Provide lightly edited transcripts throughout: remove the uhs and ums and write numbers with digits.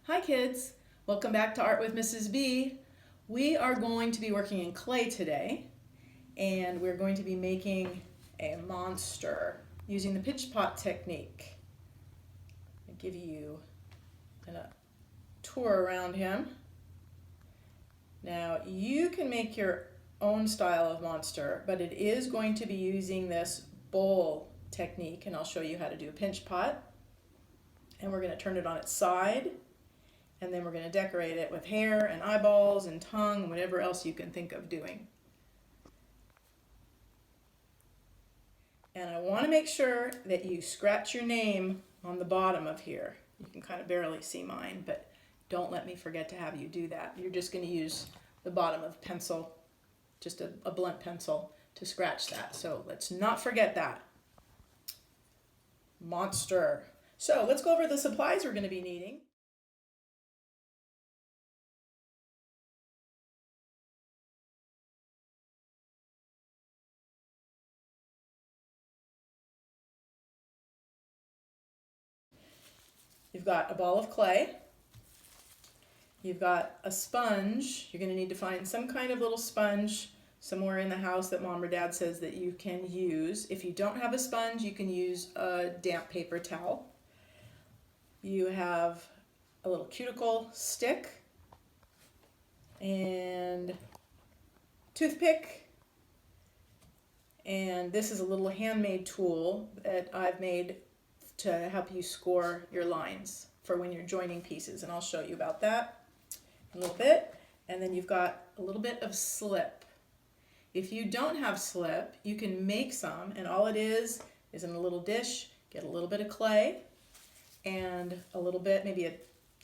Hi kids, welcome back to Art with Mrs. B. We are going to be working in clay today, and we're going to be making a monster using the pitch pot technique. I'll give you a tour around him. Now you can make your own style of monster, but it is going to be using this bowl technique, and I'll show you how to do a pinch pot. And we're going to turn it on its side. And then we're going to decorate it with hair and eyeballs and tongue and whatever else you can think of doing. And I want to make sure that you scratch your name on the bottom of here. You can kind of barely see mine, but don't let me forget to have you do that. You're just going to use the bottom of the pencil, just a blunt pencil, to scratch that. So let's not forget that. Monster. So let's go over the supplies we're going to be needing. You've got a ball of clay. You've got a sponge. You're going to need to find some kind of little sponge somewhere in the house that mom or dad says that you can use. If you don't have a sponge, you can use a damp paper towel. You have a little cuticle stick and toothpick. And this is a little handmade tool that I've made to help you score your lines for when you're joining pieces, and I'll show you about that in a little bit. And then you've got a little bit of slip. If you don't have slip, you can make some, and all it is in a little dish, get a little bit of clay and a little bit, maybe a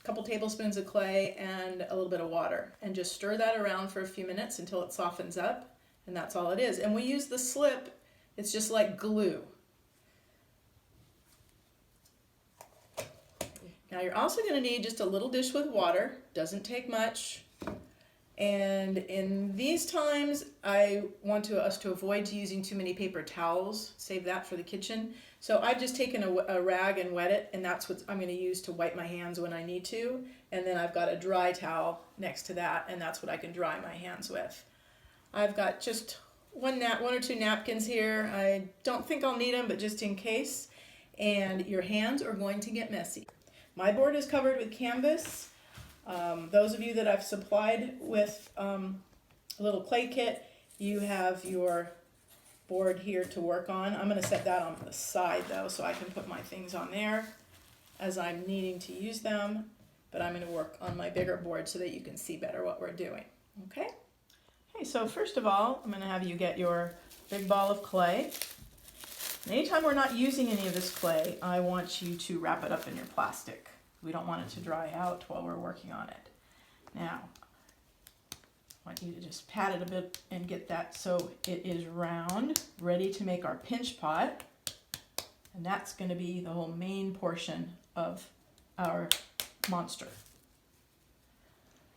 couple tablespoons of clay and a little bit of water, and just stir that around for a few minutes until it softens up, and that's all it is. And we use the slip, it's just like glue. Now you're also going to need just a little dish with water, doesn't take much. And in these times, I want us to avoid using too many paper towels, save that for the kitchen. So I've just taken a rag and wet it, and that's what I'm going to use to wipe my hands when I need to. And then I've got a dry towel next to that, and that's what I can dry my hands with. I've got just one or two napkins here. I don't think I'll need them, but just in case. And your hands are going to get messy. My board is covered with canvas. Those of you that I've supplied with a little clay kit, you have your board here to work on. I'm going to set that on the side though, so I can put my things on there as I'm needing to use them. But I'm going to work on my bigger board so that you can see better what we're doing. Okay? Okay, so first of all, I'm going to have you get your big ball of clay. And anytime we're not using any of this clay, I want you to wrap it up in your plastic. We don't want it to dry out while we're working on it. Now, I want you to just pat it a bit and get that so it is round, ready to make our pinch pot. And that's going to be the whole main portion of our monster.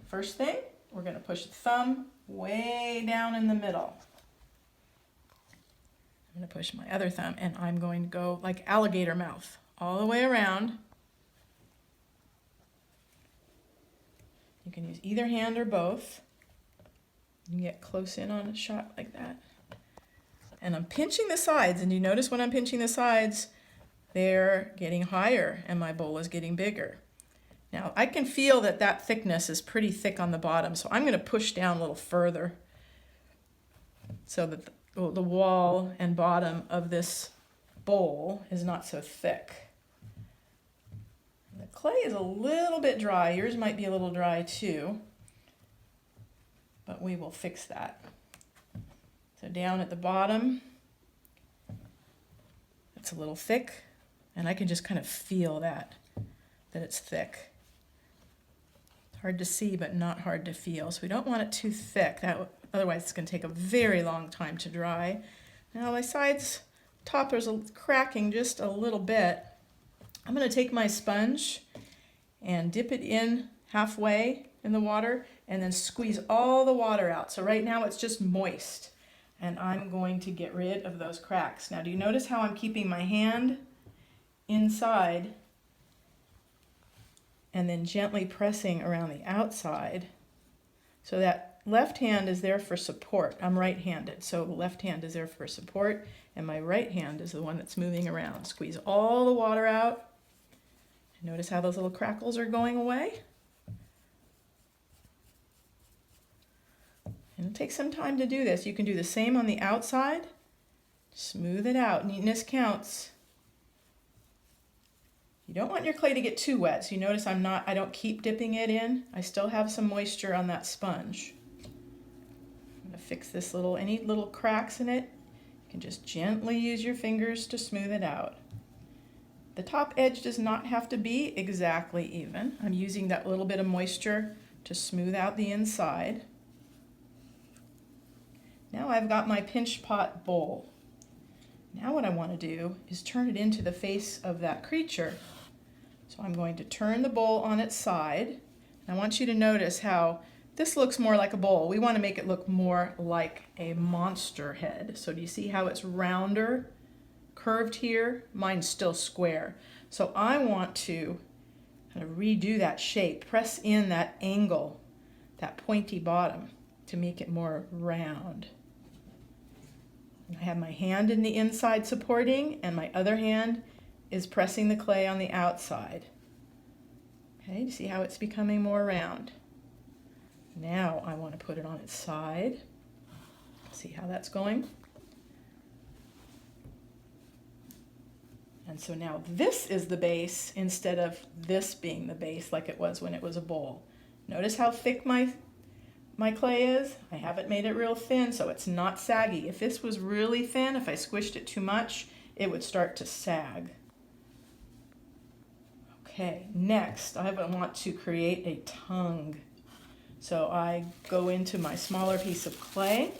First thing, we're going to push the thumb way down in the middle. I'm going to push my other thumb, and I'm going to go like alligator mouth all the way around. You can use either hand or both. You can get close in on a shot like that. And I'm pinching the sides, and you notice when I'm pinching the sides, they're getting higher and my bowl is getting bigger. Now I can feel that that thickness is pretty thick on the bottom, so I'm going to push down a little further so that the wall and bottom of this bowl is not so thick. The clay is a little bit dry. Yours might be a little dry too, but we will fix that. So down at the bottom, it's a little thick, and I can just kind of feel that it's thick. Hard to see, but not hard to feel. So we don't want it too thick. Otherwise, it's going to take a very long time to dry. Now my sides, top is cracking just a little bit. I'm going to take my sponge and dip it in halfway in the water and then squeeze all the water out. So right now it's just moist, and I'm going to get rid of those cracks. Now do you notice how I'm keeping my hand inside and then gently pressing around the outside. So that left hand is there for support. I'm right-handed, so the left hand is there for support, and my right hand is the one that's moving around. Squeeze all the water out. Notice how those little crackles are going away. And it'll take some time to do this. You can do the same on the outside. Smooth it out. Neatness counts. You don't want your clay to get too wet. So you notice I don't keep dipping it in. I still have some moisture on that sponge. I'm gonna fix this any little cracks in it. You can just gently use your fingers to smooth it out. The top edge does not have to be exactly even. I'm using that little bit of moisture to smooth out the inside. Now I've got my pinch pot bowl. Now what I want to do is turn it into the face of that creature. So I'm going to turn the bowl on its side. I want you to notice how this looks more like a bowl. We want to make it look more like a monster head. So do you see how it's rounder, curved here? Mine's still square. So I want to kind of redo that shape, press in that angle, that pointy bottom to make it more round. I have my hand in the inside supporting, and my other hand is pressing the clay on the outside. Okay, you see how it's becoming more round? Now I want to put it on its side. See how that's going? And so now this is the base instead of this being the base like it was when it was a bowl. Notice how thick my clay is. I haven't made it real thin, so it's not saggy. If this was really thin, if I squished it too much, it would start to sag. Okay, next I want to create a tongue. So I go into my smaller piece of clay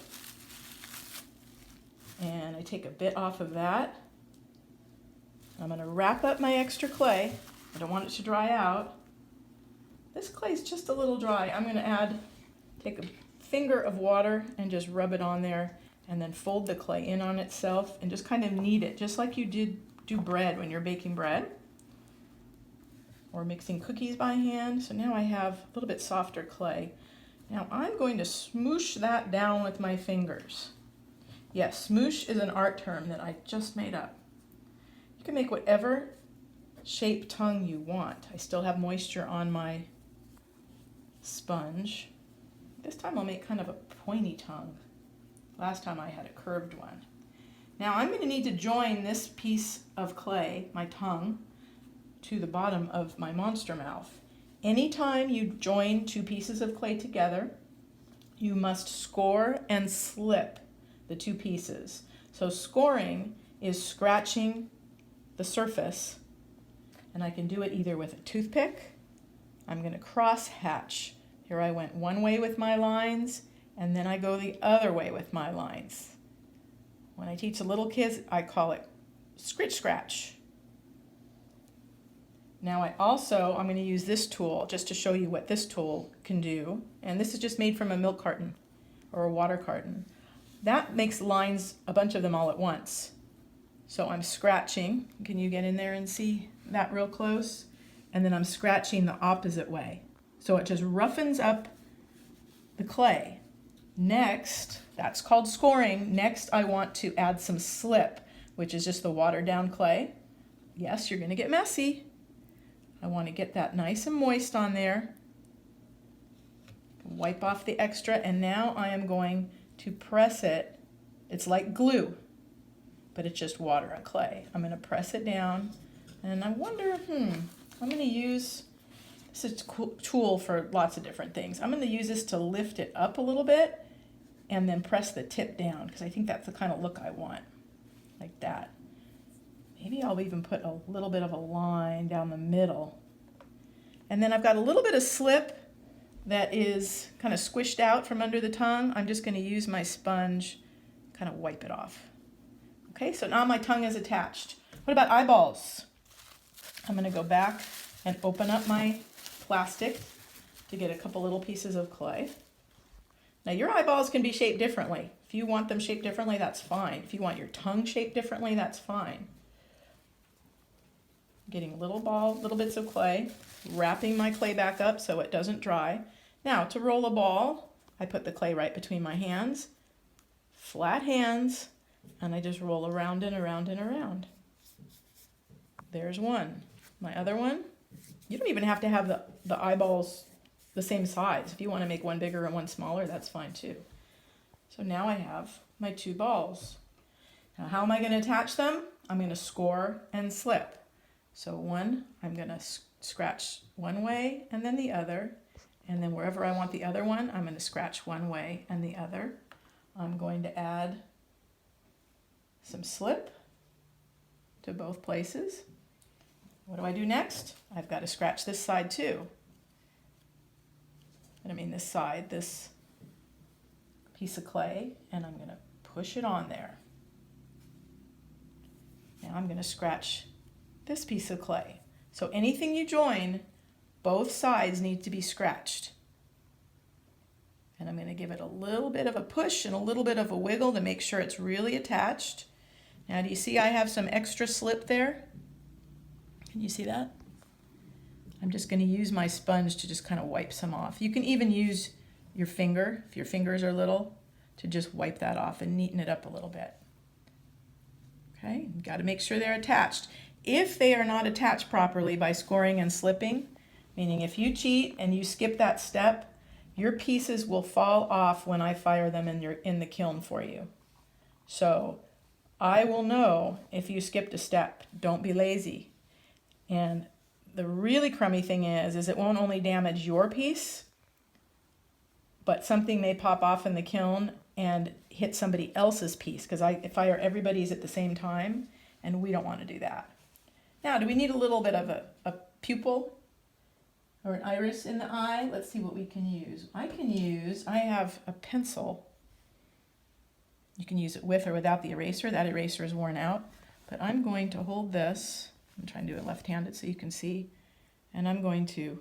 and I take a bit off of that. I'm going to wrap up my extra clay. I don't want it to dry out. This clay is just a little dry. I'm going to take a finger of water and just rub it on there, and then fold the clay in on itself and just kind of knead it, just like you do bread when you're baking bread or mixing cookies by hand. So now I have a little bit softer clay. Now I'm going to smoosh that down with my fingers. Yes, smoosh is an art term that I just made up. You can make whatever shape tongue you want. I still have moisture on my sponge. This time I'll make kind of a pointy tongue. Last time I had a curved one. Now I'm going to need to join this piece of clay, my tongue, to the bottom of my monster mouth. Anytime you join two pieces of clay together, you must score and slip the two pieces. So scoring is scratching the surface, and I can do it either with a toothpick. I'm going to cross hatch. Here I went one way with my lines, and then I go the other way with my lines. When I teach the little kids, I call it scritch scratch. Now I'm going to use this tool just to show you what this tool can do. And this is just made from a milk carton or a water carton. That makes lines, a bunch of them all at once. So I'm scratching. Can you get in there and see that real close? And then I'm scratching the opposite way. So it just roughens up the clay. Next, that's called scoring. Next, I want to add some slip, which is just the watered down clay. Yes, you're going to get messy. I want to get that nice and moist on there. Wipe off the extra, and now I am going to press it. It's like glue, but it's just water and clay. I'm going to press it down, and I wonder, I'm going to use, this is a tool for lots of different things. I'm going to use this to lift it up a little bit and then press the tip down, because I think that's the kind of look I want, like that. Maybe I'll even put a little bit of a line down the middle. And then I've got a little bit of slip that is kind of squished out from under the tongue. I'm just going to use my sponge, kind of wipe it off. Okay, so now my tongue is attached. What about eyeballs? I'm going to go back and open up my plastic to get a couple little pieces of clay. Now your eyeballs can be shaped differently. If you want them shaped differently, that's fine. If you want your tongue shaped differently, that's fine. getting little bits of clay, wrapping my clay back up so it doesn't dry. Now, to roll a ball, I put the clay right between my hands, flat hands, and I just roll around and around and around. There's one. My other one, you don't even have to have the eyeballs the same size. If you want to make one bigger and one smaller, that's fine too. So now I have my 2 balls. Now how am I going to attach them? I'm going to score and slip. So one, I'm going to scratch one way and then the other. And then wherever I want the other one, I'm going to scratch one way and the other. I'm going to add some slip to both places. What do I do next? I've got to scratch this side too. And I mean this side, this piece of clay, and I'm going to push it on there. Now I'm going to scratch this piece of clay. So anything you join, both sides need to be scratched. And I'm going to give it a little bit of a push and a little bit of a wiggle to make sure it's really attached. Now do you see I have some extra slip there? Can you see that? I'm just going to use my sponge to just kind of wipe some off. You can even use your finger, if your fingers are little, to just wipe that off and neaten it up a little bit. Okay, you've got to make sure they're attached. If they are not attached properly by scoring and slipping, meaning if you cheat and you skip that step, your pieces will fall off when I fire them in the kiln for you. So I will know if you skipped a step. Don't be lazy. And the really crummy thing is it won't only damage your piece, but something may pop off in the kiln and hit somebody else's piece, because I fire everybody's at the same time, and we don't want to do that. Now, do we need a little bit of a pupil or an iris in the eye? Let's see what we can use. I have a pencil. You can use it with or without the eraser. That eraser is worn out. But I'm going to hold this. I'm trying to do it left-handed so you can see. And I'm going to